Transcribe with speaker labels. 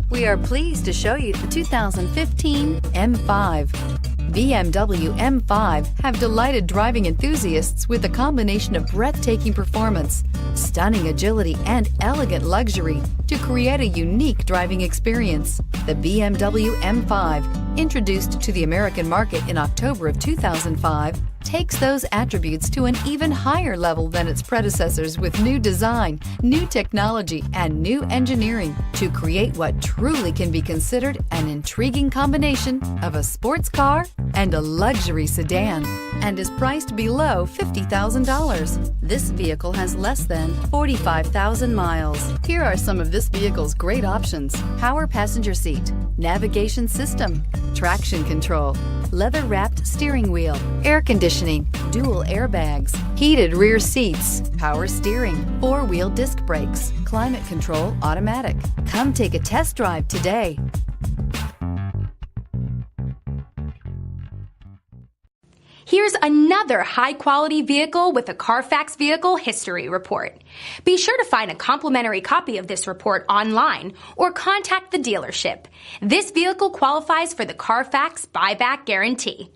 Speaker 1: We are pleased to show you the 2015 M5. BMW M5 have delighted driving enthusiasts with a combination of breathtaking performance, stunning agility, and elegant luxury to create a unique driving experience. The BMW M5, introduced to the American market in October of 2005, takes those attributes to an even higher level than its predecessors with new design, new technology, and new engineering to create what truly can be considered an intriguing combination of a sports car and a luxury sedan, and is priced below $50,000. This vehicle has less than 45,000 miles. Here are some of this vehicle's great options: power passenger seat, navigation system, traction control, leather-wrapped steering wheel, air conditioning, dual airbags, heated rear seats, power steering, four-wheel disc brakes, climate control automatic. Come take a test drive today.
Speaker 2: Here's another high-quality vehicle with a Carfax Vehicle History Report. Be sure to find a complimentary copy of this report online or contact the dealership. This vehicle qualifies for the Carfax Buyback Guarantee.